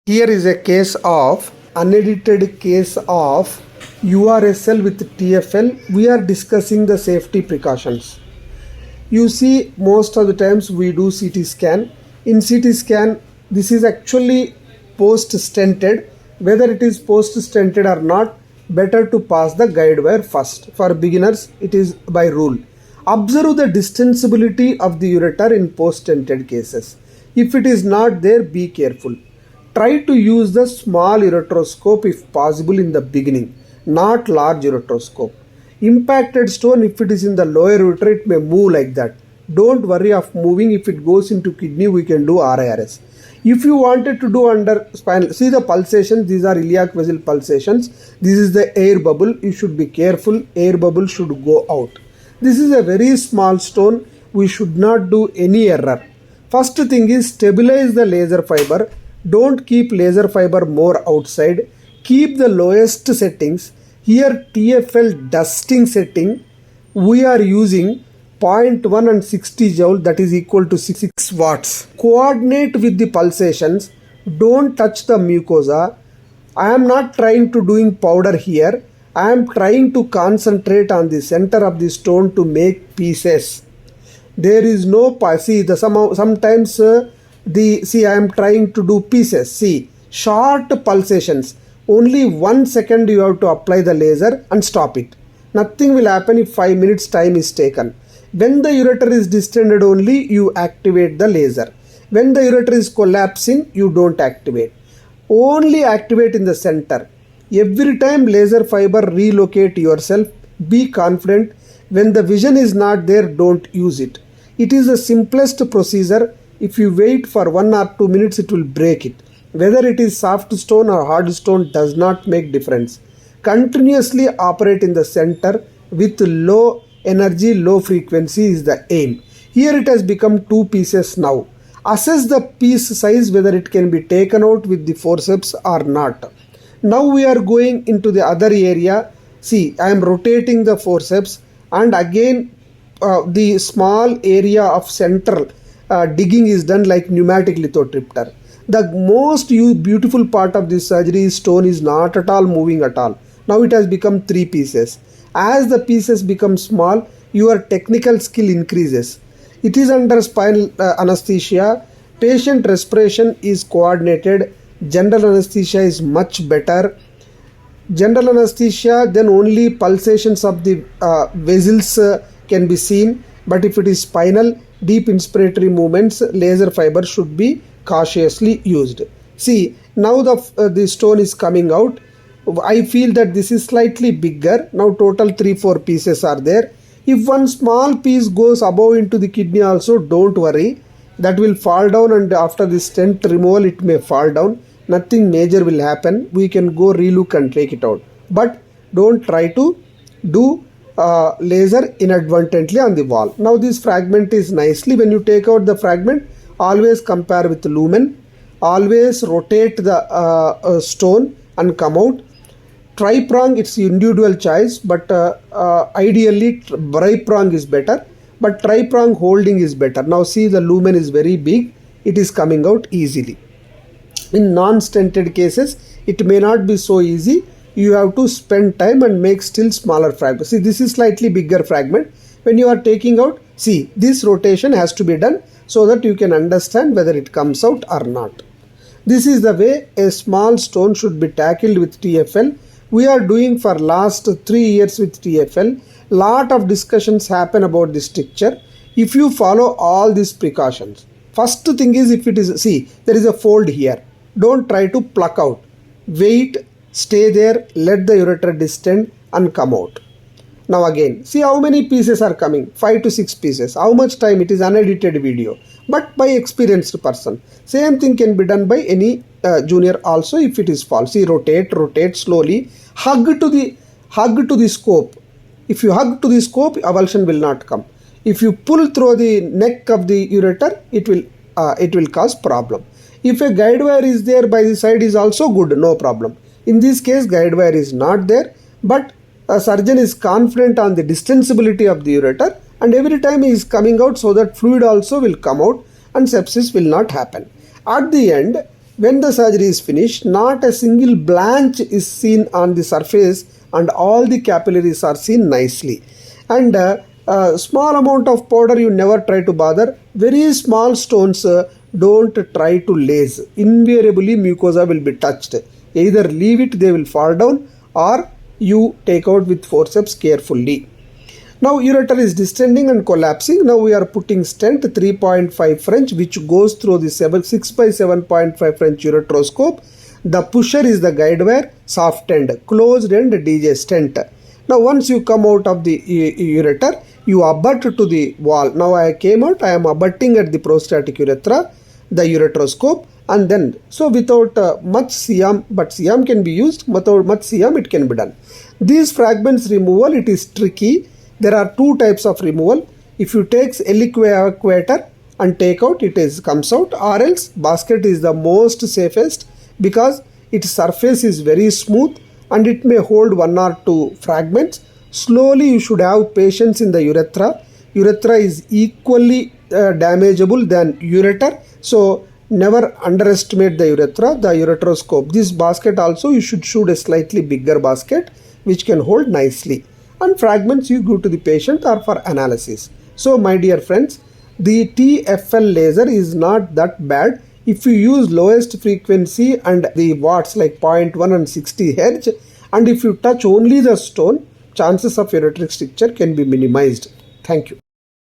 Here is a case of unedited case of URSL with TFL. We are discussing the safety precautions. You see, most of the times we do CT scan. In CT scan, this is actually post-stented. Whether it is post-stented or not, better to pass the guide wire first. For beginners, it is by rule. Observe the distensibility of the ureter in post-stented cases. If it is not there, be careful. Try to use the small ureteroscope if possible in the beginning, not large ureteroscope. Impacted stone, if it is in the lower ureter, it may move like that. Don't worry of moving. If it goes into kidney, we can do RIRS. If you wanted to do under spinal, see the pulsations, these are iliac vessel pulsations. This is the air bubble. You should be careful. Air bubble should go out. This is a very small stone. We should not do any error. First thing is stabilize the laser fiber. Don't keep laser fiber more outside. Keep the lowest settings. Here TFL dusting setting, we are using 0.1 and 60 joule, that is equal to 6 watts. Coordinate with the pulsations. Don't touch the mucosa. I am not trying to doing powder here. I am trying to concentrate on the center of the stone to make pieces. There is no see the sometimes I am trying to do pieces. See, short pulsations. Only 1 second you have to apply the laser and stop it. Nothing will happen if 5 minutes time is taken. When the ureter is distended only, you activate the laser. When the ureter is collapsing, you don't activate. Only activate in the center. Every time laser fiber relocate yourself, be confident. When the vision is not there, don't use it. It is the simplest procedure. If you wait for 1 or 2 minutes, it will break it. Whether it is soft stone or hard stone does not make difference. Continuously operate in the center with low energy, low frequency is the aim. Here it has become 2 pieces now. Assess the piece size, whether it can be taken out with the forceps or not. Now we are going into the other area. See, I am rotating the forceps and again the small area of central digging is done like pneumatic lithotripter. The most beautiful part of this surgery is stone is not at all moving at all. Now it has become 3 pieces. As the pieces become small, your technical skill increases. It is under spinal anesthesia. Patient respiration is coordinated. General anesthesia is much better. General anesthesia, then only pulsations of the vessels can be seen. But if it is spinal, deep inspiratory movements, laser fiber should be cautiously used. See, now the stone is coming out. I feel that this is slightly bigger. Now total 3-4 pieces are there. If one small piece goes above into the kidney also, don't worry. That will fall down, and after the stent removal it may fall down. Nothing major will happen. We can go relook and take it out. But don't try to do laser inadvertently on the wall. Now this fragment is nicely, when you take out the fragment, always compare with lumen. Always rotate the stone and come out. Tri-prong, it's individual choice, but ideally bi-prong is better, but tri-prong holding is better. Now see, the lumen is very big. It is coming out easily. In non-stented cases, it may not be so easy. You have to spend time and make still smaller fragments. See, this is slightly bigger fragment. When you are taking out, see, this rotation has to be done so that you can understand whether it comes out or not. This is the way a small stone should be tackled with TFL. We are doing for last 3 years with TFL. Lot of discussions happen about this stricture. If you follow all these precautions, first thing is, if it is, see, there is a fold here. Don't try to pluck out. Wait, stay there, let the ureter distend and come out. Now again, see how many pieces are coming, 5 to 6 pieces. How much time? It is unedited video, but by experienced person. Same thing can be done by any junior also if it is false. See, rotate slowly. Hug to the scope. If you hug to the scope, avulsion will not come. If you pull through the neck of the ureter, it will cause problem. If a guide wire is there by the side is also good, no problem. In this case, guide wire is not there, but a surgeon is confident on the distensibility of the ureter, and every time he is coming out so that fluid also will come out and sepsis will not happen. At the end, When the surgery is finished, not a single blanch is seen on the surface and all the capillaries are seen nicely. And a small amount of powder you never try to bother. Very small stones don't try to lace. Invariably mucosa will be touched. Either leave it, they will fall down, or you take out with forceps carefully. Now ureter is distending and collapsing. Now we are putting stent 3.5 French which goes through the 6 by 7.5 French ureteroscope. The pusher is the guide wire, soft end, closed end DJ stent. Now once you come out of the ureter, you abut to the wall. Now I came out, I am abutting at the prostatic urethra, the ureteroscope, and then, so without much CM, but CM can be used, without much CM it can be done. These fragments removal, it is tricky. There are two types of removal. If you take evacuator and take out, comes out, or else basket is the most safest because its surface is very smooth and it may hold 1 or 2 fragments. Slowly you should have patience in the urethra. Urethra is equally damageable than ureter. So never underestimate the urethra, the ureteroscope. This basket also you should shoot a slightly bigger basket which can hold nicely. And fragments you give to the patient or for analysis. So my dear friends, the TFL laser is not that bad if you use lowest frequency and the watts like 0.1 and 60 Hz, and if you touch only the stone, chances of ureteric stricture can be minimized. Thank you.